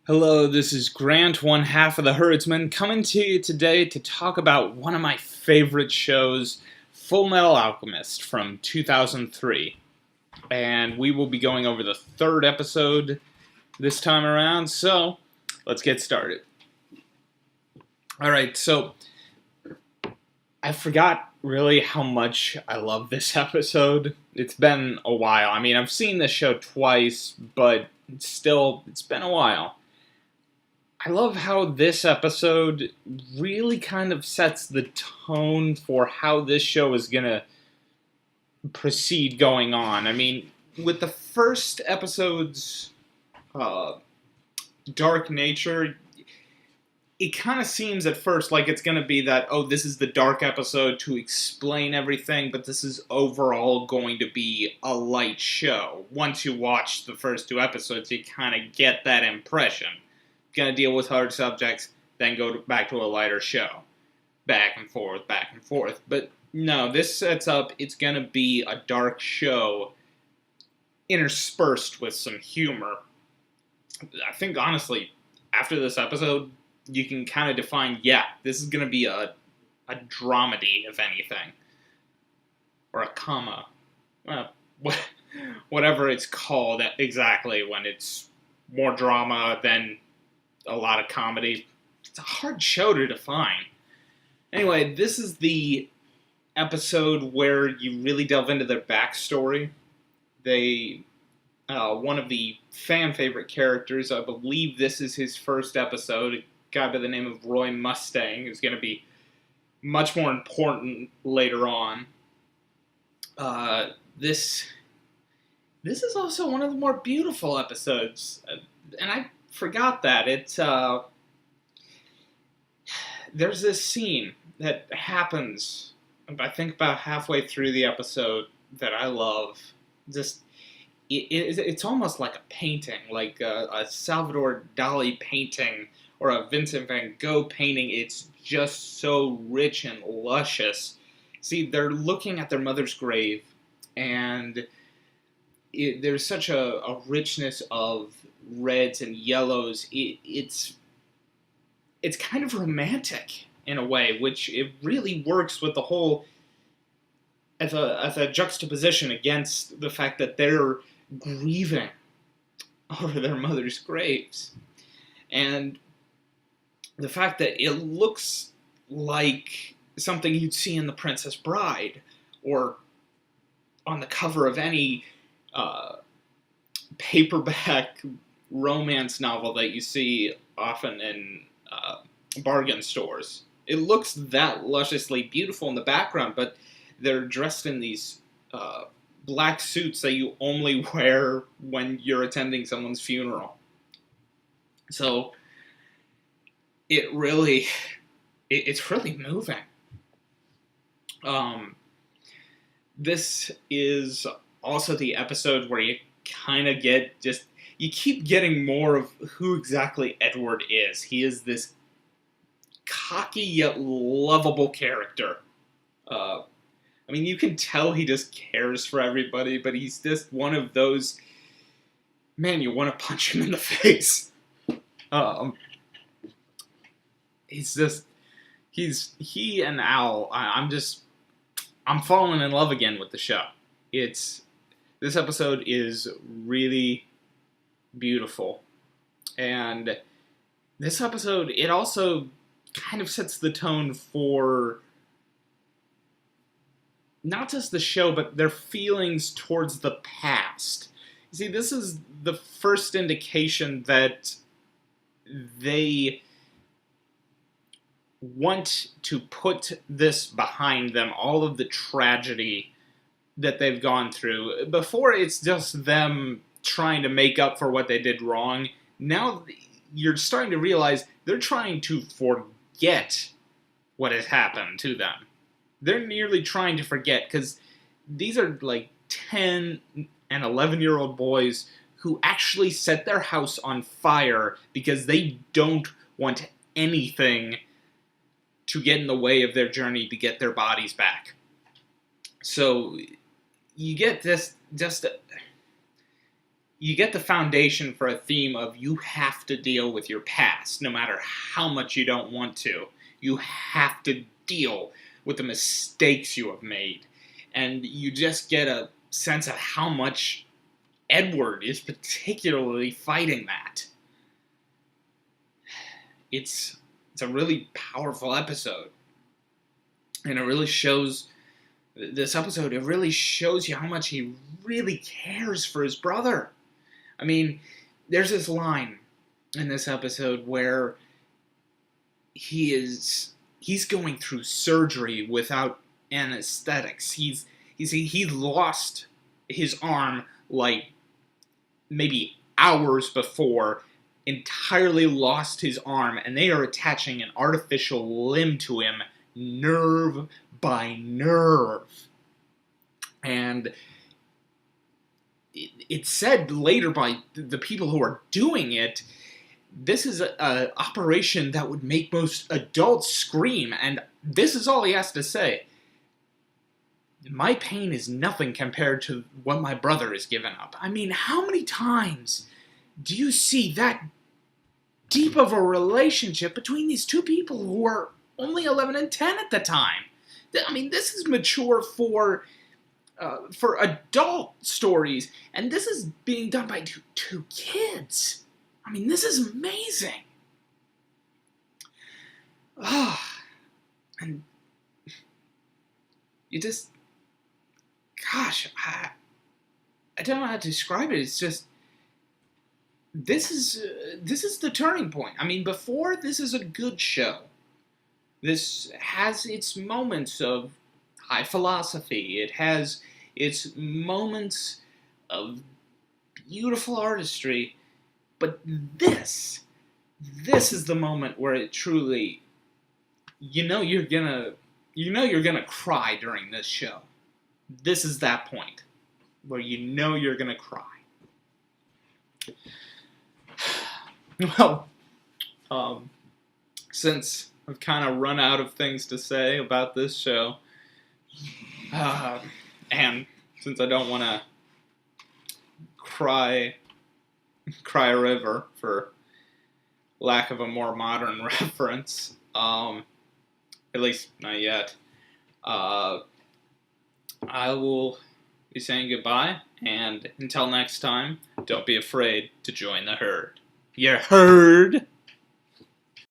Hello, this is Grant, one half of the Herdsman, coming to you today to talk about one of my favorite shows, Full Metal Alchemist from 2003. And we will be going over the third episode this time around, so let's get started. Alright, so I forgot really how much I love this episode. It's been a while. I mean, I've seen this show twice, but still, it's been a while. I love how this episode really kind of sets the tone for how this show is going to proceed going on. I mean, with the first episode's dark nature, it kind of seems at first like it's going to be that, oh, this is the dark episode to explain everything, but this is overall going to be a light show. Once you watch the first two episodes, you kind of get that impression. Going to deal with hard subjects, then go back to a lighter show. Back and forth, back and forth. But no, this sets up, it's going to be a dark show interspersed with some humor. I think, honestly, after this episode, you can kind of define, yeah, this is going to be a dramedy, if anything. Or a comma. Whatever it's called exactly when it's more drama than a lot of comedy. It's a hard show to define. Anyway, this is the episode where you really delve into their backstory. One of the fan favorite characters, I believe this is his first episode, a guy by the name of Roy Mustang, who's going to be much more important later on. This is also one of the more beautiful episodes, and I forgot that. There's this scene that happens, I think about halfway through the episode, that I love. It's almost like a painting, like a Salvador Dali painting or a Vincent van Gogh painting. It's just so rich and luscious. See, they're looking at their mother's grave, and there's such a richness of reds and yellows. It's kind of romantic in a way, which it really works with the whole as a juxtaposition against the fact that they're grieving over their mother's graves, and the fact that it looks like something you'd see in The Princess Bride or on the cover of any paperback romance novel that you see often in bargain stores. It looks that lusciously beautiful in the background, but they're dressed in these black suits that you only wear when you're attending someone's funeral. So it's really moving. This is also the episode where you kind of you keep getting more of who exactly Edward is. He is this cocky yet lovable character. I mean, you can tell he just cares for everybody, but he's just one of those, man, you want to punch him in the face. He and Al, I'm falling in love again with the show. This episode is really beautiful. And this episode, it also kind of sets the tone for not just the show, but their feelings towards the past. You see, this is the first indication that they want to put this behind them, all of the tragedy that they've gone through. Before, it's just them trying to make up for what they did wrong. Now you're starting to realize they're trying to forget what has happened to them. They're nearly trying to forget, because these are like 10 and 11-year-old boys who actually set their house on fire because they don't want anything to get in the way of their journey to get their bodies back. So you get this, you get the foundation for a theme of you have to deal with your past, no matter how much you don't want to. You have to deal with the mistakes you have made. And you just get a sense of how much Edward is particularly fighting that. It's a really powerful episode. And it really shows, this episode, it really shows you how much he really cares for his brother. I mean, there's this line in this episode where he's going through surgery without anesthetics. He lost his arm like maybe hours before, entirely lost his arm, and they are attaching an artificial limb to him, nerve by nerve. And it's said later by the people who are doing it, this is an operation that would make most adults scream, and this is all he has to say. My pain is nothing compared to what my brother has given up. I mean, how many times do you see that deep of a relationship between these two people who are only 11 and 10 at the time? I mean, this is mature for adult stories, and this is being done by two kids. I mean, this is amazing. And you just, gosh, I don't know how to describe it. It's just, this is the turning point. I mean, before, this is a good show. This has its moments of high philosophy. It has its moments of beautiful artistry. But this is the moment where it truly, you're gonna cry during this show. This is that point where you're gonna cry. Well, since I've kind of run out of things to say about this show, and since I don't want to cry a river, for lack of a more modern reference, at least not yet, I will be saying goodbye, and until next time, don't be afraid to join the herd. You heard?